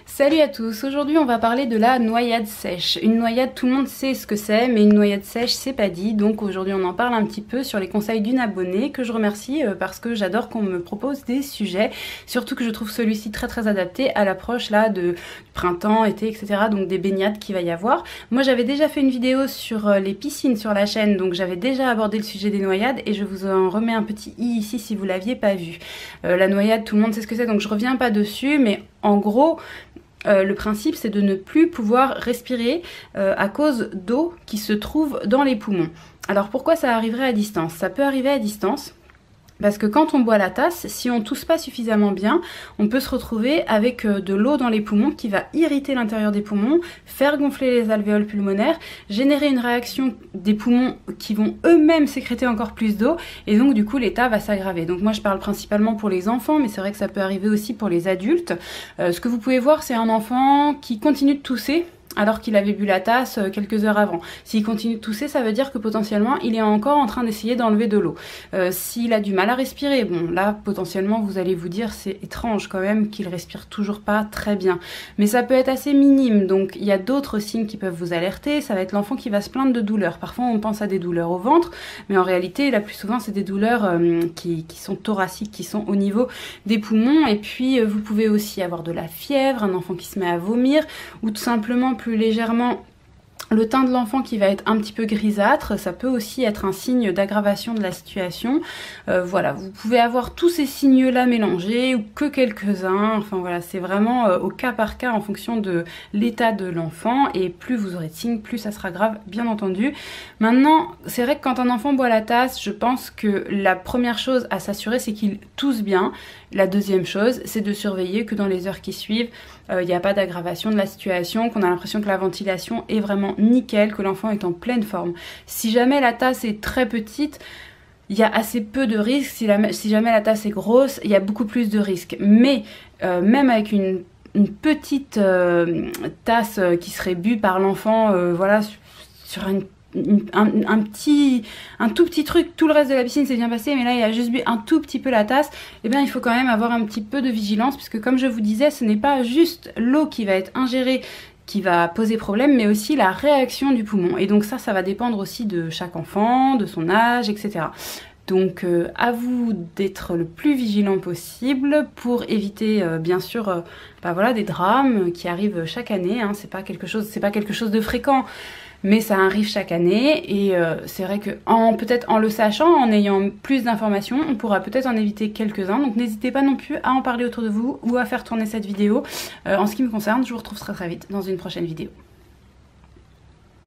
Salut à tous, aujourd'hui on va parler de la noyade sèche. Une noyade, tout le monde sait ce que c'est, mais une noyade sèche c'est pas dit, donc aujourd'hui on en parle un petit peu sur les conseils d'une abonnée que je remercie parce que j'adore qu'on me propose des sujets, surtout que je trouve celui-ci très adapté à l'approche là de printemps, été, etc. Donc des baignades qu'il va y avoir. Moi j'avais déjà fait une vidéo sur les piscines sur la chaîne, donc j'avais déjà abordé le sujet des noyades et je vous en remets un petit i ici si vous l'aviez pas vu. La noyade, tout le monde sait ce que c'est, donc je reviens pas dessus, mais en gros, le principe c'est de ne plus pouvoir respirer à cause d'eau qui se trouve dans les poumons. Alors pourquoi ça arriverait à distance? Ça peut arriver à distance parce que quand on boit la tasse, si on tousse pas suffisamment bien, on peut se retrouver avec de l'eau dans les poumons qui va irriter l'intérieur des poumons, faire gonfler les alvéoles pulmonaires, générer une réaction des poumons qui vont eux-mêmes sécréter encore plus d'eau et donc du coup l'état va s'aggraver. Donc moi je parle principalement pour les enfants, mais c'est vrai que ça peut arriver aussi pour les adultes. Ce que vous pouvez voir, c'est un enfant qui continue de tousser alors qu'il avait bu la tasse quelques heures avant. S'il continue de tousser, ça veut dire que potentiellement il est encore en train d'essayer d'enlever de l'eau. S'il a du mal à respirer, bon là potentiellement vous allez vous dire c'est étrange quand même qu'il respire toujours pas très bien. Mais ça peut être assez minime, donc il y a d'autres signes qui peuvent vous alerter. Ça va être l'enfant qui va se plaindre de douleurs. Parfois on pense à des douleurs au ventre, mais en réalité la plus souvent c'est des douleurs qui sont thoraciques, qui sont au niveau des poumons. Et puis vous pouvez aussi avoir de la fièvre, un enfant qui se met à vomir, ou tout simplement plus légèrement le teint de l'enfant qui va être un petit peu grisâtre. Ça peut aussi être un signe d'aggravation de la situation. Voilà, vous pouvez avoir tous ces signes-là mélangés ou que quelques-uns. Enfin voilà, c'est vraiment au cas par cas en fonction de l'état de l'enfant. Et plus vous aurez de signes, plus ça sera grave, bien entendu. Maintenant, c'est vrai que quand un enfant boit la tasse, je pense que la première chose à s'assurer, c'est qu'il tousse bien. La deuxième chose, c'est de surveiller que dans les heures qui suivent, il n'y a pas d'aggravation de la situation, qu'on a l'impression que la ventilation est vraiment nickel, que l'enfant est en pleine forme. Si jamais la tasse est très petite, il y a assez peu de risques. Si jamais la tasse est grosse, il y a beaucoup plus de risques. Mais même avec une petite tasse qui serait bue par l'enfant, voilà, sur un tout petit truc, tout le reste de la piscine s'est bien passé, mais là il a juste bu un tout petit peu la tasse, et bien il faut quand même avoir un petit peu de vigilance, puisque comme je vous disais, ce n'est pas juste l'eau qui va être ingérée qui va poser problème, mais aussi la réaction du poumon. Et donc ça va dépendre aussi de chaque enfant, de son âge, etc. Donc à vous d'être le plus vigilant possible pour éviter bien sûr voilà, des drames qui arrivent chaque année, hein. C'est pas quelque chose de fréquent, mais ça arrive chaque année. Et c'est vrai que peut-être en le sachant, en ayant plus d'informations, on pourra peut-être en éviter quelques-uns. Donc n'hésitez pas non plus à en parler autour de vous ou à faire tourner cette vidéo. En ce qui me concerne, je vous retrouve très vite dans une prochaine vidéo.